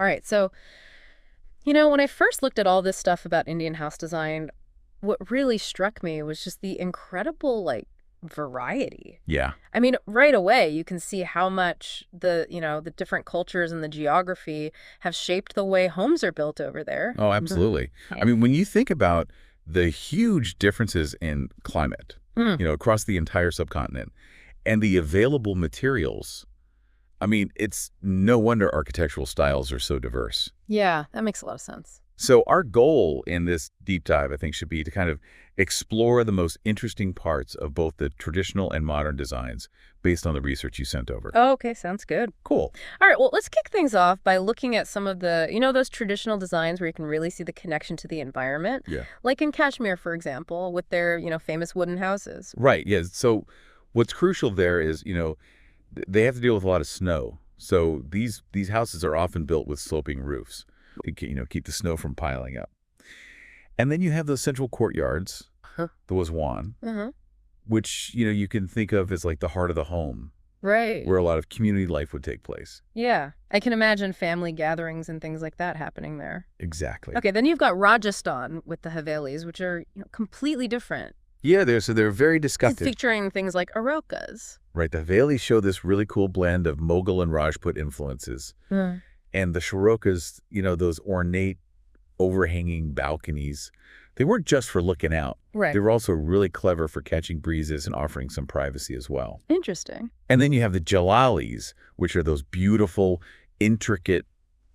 All right. So, when I first looked at all this stuff about Indian house design, what really struck me was just the incredible, variety. Yeah. I mean, right away, you can see how much the different cultures and the geography have shaped the way homes are built over there. Oh, absolutely. I Yeah. mean, when you think about the huge differences in climate, Mm, across the entire subcontinent and the available materials, I mean, it's no wonder architectural styles are so diverse. yeah, that makes a lot of sense. So our goal in this deep dive, I think, should be to kind of explore the most interesting parts of both the traditional and modern designs based on the research you sent over. Oh, okay, sounds good. Cool. All right, well, let's kick things off by looking at some of those traditional designs where you can really see the connection to the environment, Yeah. like in Kashmir, for example, with their, famous wooden houses. Right. Yeah. So what's crucial there is, they have to deal with a lot of snow. So these houses are often built with sloping roofs to keep the snow from piling up. And then you have those central courtyards, Huh. the Waswan, Uh-huh. which, you can think of as like the heart of the home, Right. where a lot of community life would take place. Yeah, I can imagine family gatherings and things like that happening there. Exactly. Okay, then you've got Rajasthan with the Havelis, which are completely different, Yeah, they're very disgusted. featuring things like arokas. Right. The Havelis show this really cool blend of Mughal and Rajput influences. Mm. And the Shirokas, those ornate overhanging balconies, they weren't just for looking out. Right. They were also really clever for catching breezes and offering some privacy as well. Interesting. And then you have the Jalalis, which are those beautiful, intricate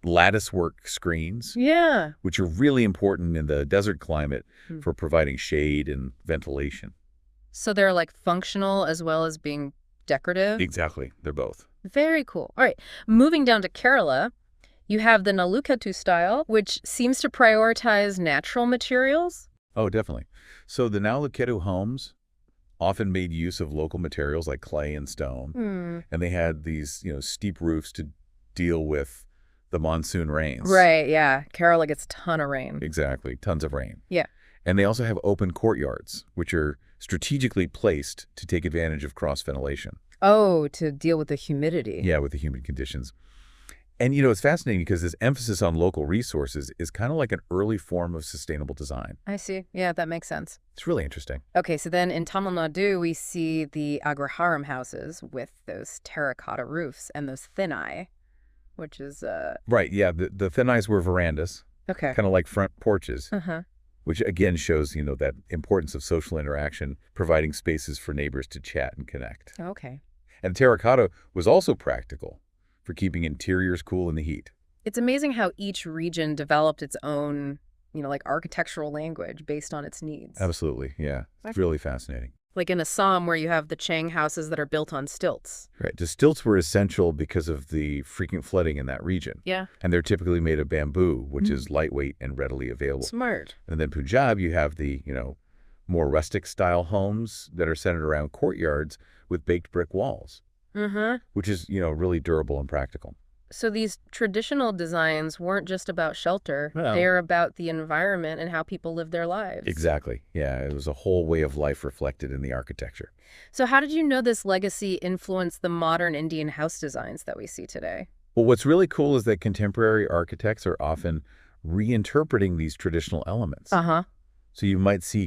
latticework screens, Yeah. which are really important in the desert climate Hmm. for providing shade and ventilation. So they're functional as well as being decorative. Exactly. They're both. Very cool. All right, moving down to Kerala, you have the Nalukatu style, which seems to prioritize natural materials. Oh, definitely. So the Nauluketu homes often made use of local materials like clay and stone. Hmm. And they had these, steep roofs to deal with the monsoon rains. Right, yeah. Kerala gets a ton of rain. Exactly. Tons of rain. Yeah. And they also have open courtyards, which are strategically placed to take advantage of cross-ventilation. Oh, to deal with the humidity. Yeah, with the humid conditions. And, it's fascinating because this emphasis on local resources is kind of like an early form of sustainable design. I see. Yeah, that makes sense. It's really interesting. Okay, so then in Tamil Nadu, we see the Agraharam houses with those terracotta roofs and those thinai, which is, Right, yeah. The thinais were verandas, okay. kind of like front porches, Uh-huh. which again shows, that importance of social interaction, providing spaces for neighbors to chat and connect. Okay. And terracotta was also practical for keeping interiors cool in the heat. It's amazing how each region developed its own, architectural language based on its needs. Absolutely, yeah. It's really fascinating. Like in Assam, where you have the Chang houses that are built on stilts. Right. The stilts were essential because of the frequent flooding in that region. Yeah. And they're typically made of bamboo, which is lightweight and readily available. Smart. And then Punjab, you have the, more rustic style homes that are centered around courtyards with baked brick walls, Mm-hmm. which is, really durable and practical. So these traditional designs weren't just about shelter. Well- They're about the environment and how people live their lives. Exactly. Yeah, it was a whole way of life reflected in the architecture. So how did you know this legacy influenced the modern Indian house designs that we see today? Well, what's really cool is that contemporary architects are often reinterpreting these traditional elements. Uh-huh. So you might see